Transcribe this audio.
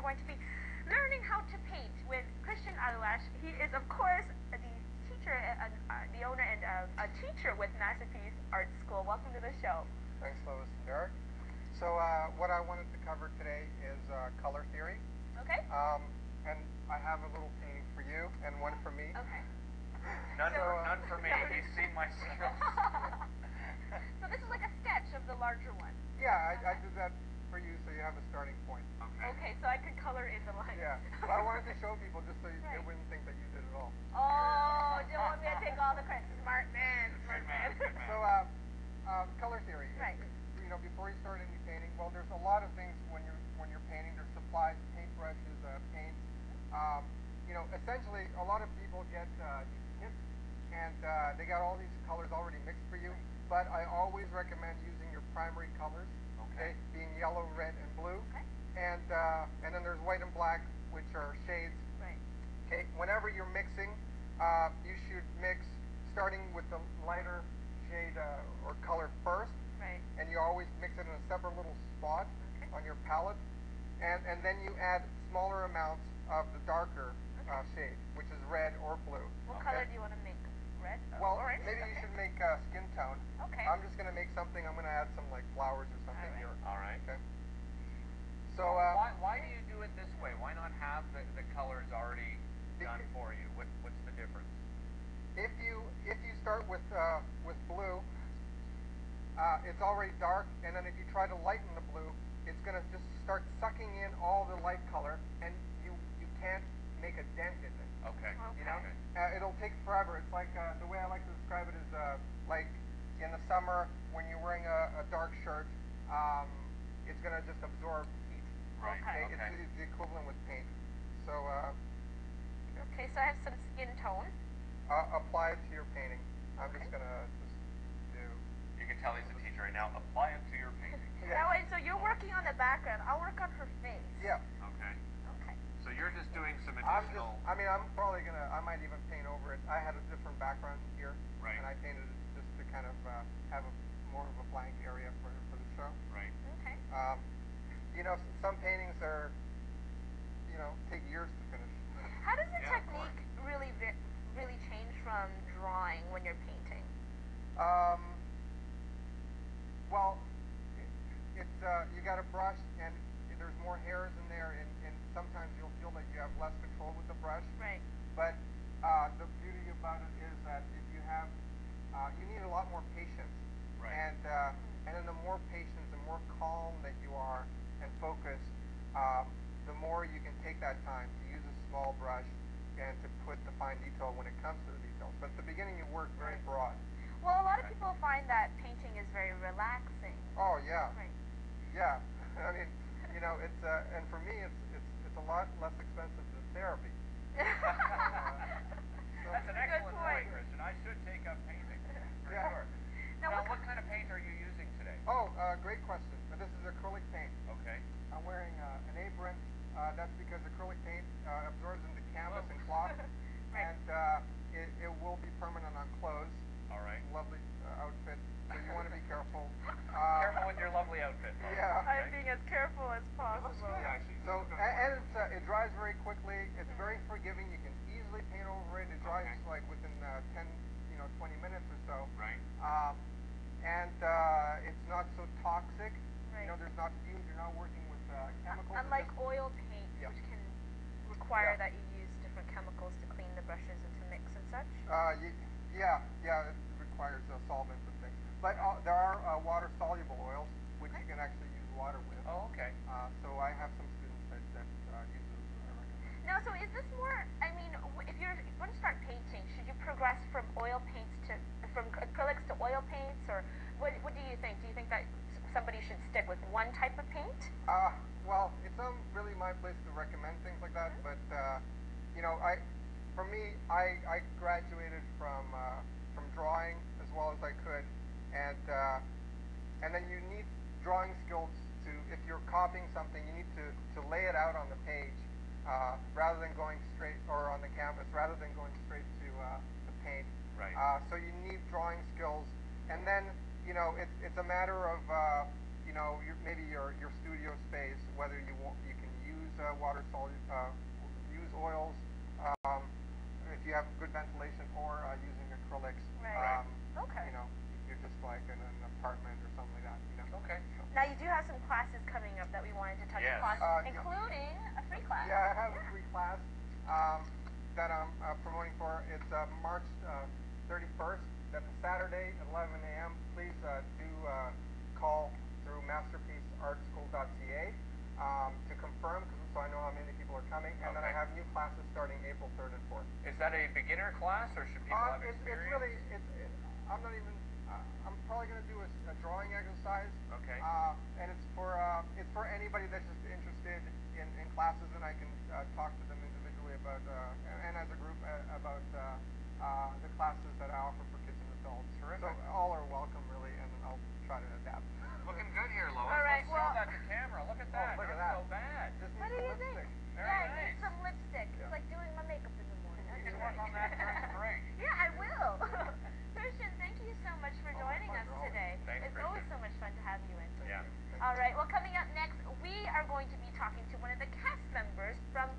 going to be learning how to paint with Cristian Aluas. He is, of course, the teacher, the owner and a teacher with Masterpiece Art School. Welcome to the show. Thanks, Lois and Derek. So what I wanted to cover today is color theory. Okay. And I have a little painting for you and one for me. Okay. None for me. He's seen my skills. So this is like a sketch of the larger one. Yeah, I did that for you so you have a starting point. Okay. Okay, so I could color in the lines. Yeah. But I wanted to show people just so they wouldn't think that you did it all. Oh, don't want me to take all the credit. Smart man. Good man. Good man. So color theory. Right. You know, before you start any painting, well, there's a lot of things when you're painting. There's supplies, paintbrushes, paints. You know, essentially, a lot of people get these kits, and they got all these colors already mixed for you. But I always recommend using your primary colors, okay, being yellow, red, and blue. Okay. And then there's white and black, which are shades. Right. Okay. Whenever you're mixing, you should mix starting with the lighter shade or color first. Right. And you always mix it in a separate little spot on your palette, and then you add smaller amounts of the darker shade, which is red or blue. What color do you want to make? Red? Well, orange? maybe you should make skin tone. Okay. I'm just going to make something. I'm going to add some like flowers or something here. All right. Okay. So why do you do it this way? Why not have the colors already done for you? What's the difference? If you start with blue, it's already dark, and then if you try to lighten the blue, it's going to just start sucking in all the light color, and you can't make a dent in it. Okay. You know, Okay. it'll take forever. It's like the way I like to describe it is like in the summer when you're wearing a dark shirt, it's going to just absorb heat. Right. Okay. Okay. It's the equivalent with paint. So Okay, so I have some skin tone. apply it to your painting. I'm just going to do. You can tell he's a teacher right now. Apply it to your painting. Now, wait, so you're working on the background. I'll work on her face. Yeah. Okay. Okay. So you're just doing some I'm additional. I'm probably gonna. I might even paint over it. I had a different background here, Right. and I painted it just to kind of have more of a blank area for the show. Right. Okay. You know, some paintings are, you know, take years to finish. How does the Yeah, of technique really change from drawing when you're painting? Well, it's you got a brush, and there's more hairs in there, and sometimes you'll feel that you have less control with the brush. Right. But the beauty about it is that if you have, you need a lot more patience. Right. And then the more patience, the more calm that you are and focused, the more you can take that time to use a small brush and to put the fine detail when it comes to the details. But at the beginning, you work very broad. Well, a lot of people find that painting is very relaxing. Oh yeah. Right. Yeah. I mean, you know, it's and for me, it's a lot less expensive than therapy. That's an excellent point. point, Cristian. I should take up painting. For Yeah. sure. Now, Now, what kind of paint are you using today? Oh, great question. This is acrylic paint. Okay. I'm wearing an apron. That's because acrylic paint absorbs into canvas and cloth, Right. and it will be permanent on clothes. All right. Lovely outfit. So you want to be careful. Careful with your lovely outfit. Yeah. I'm being as careful as possible. Looks good, actually. So and it dries very quickly. It's very forgiving. You can easily paint over it. It dries like within 10, 20 minutes or so. Right. And it's not so toxic. Right. You know, there's not fumes. You're not working with chemicals. Unlike oil paint, Yeah. which can require Yeah. that you use different chemicals to clean the brushes and to mix and such. Yeah, it requires solvents and things. But there are water-soluble oils, which you can actually use water with. Oh, okay. So I have some students that use those. I recommend. Now, so is this more, I mean, if you're going to start painting, should you progress from oil paints from acrylics to oil paints, or what do you think? Do you think that somebody should stick with one type of paint? Well, it's not really my place to recommend things like that, but you know, for me, I graduated from drawing as well as I could, and then you need drawing skills to, if you're copying something, you need to lay it out on the page rather than going straight, or on the canvas, rather than going straight to the paint. Right. So you need drawing skills, and then you know it's a matter of maybe your studio space, whether you can use use oils. If you have good ventilation, or using acrylics. Right. Okay. You know, if you're just like in an apartment or something like that. You know. Okay. Now you do have some classes coming up that we wanted to touch Yes. upon, Yeah. including a free class. Yeah, I have a free class that I'm promoting for. It's March 31st. That's a Saturday at 11 a.m. Please do call through masterpieceartschool.ca to confirm, so I know how many people are coming. And then I have new classes starting April 3rd and 4th. Is that a beginner class, or should people have experience? I'm not even. I'm probably going to do a drawing exercise. Okay. And it's for anybody that's just interested in classes, and I can talk to them individually about and as a group about the classes that I offer for kids and adults. Terrific. So all are welcome, really, and I'll try to adapt. Looking good here, Lois. All right, Let's well, show that to camera. Look at that. Look at Not that. so bad. Just What need do some you think? lipstick. Very Yeah, I nice. need some lipstick. Yeah. It's like doing my makeup in the morning. You That's can work right. on that during the break. Yeah, I will. Cristian, thank you so much for joining us pleasure, always. today. Thanks, It's always Cristian. so much fun to have you in. Yeah. All right, well, coming up next, we are going to be talking to one of the cast members from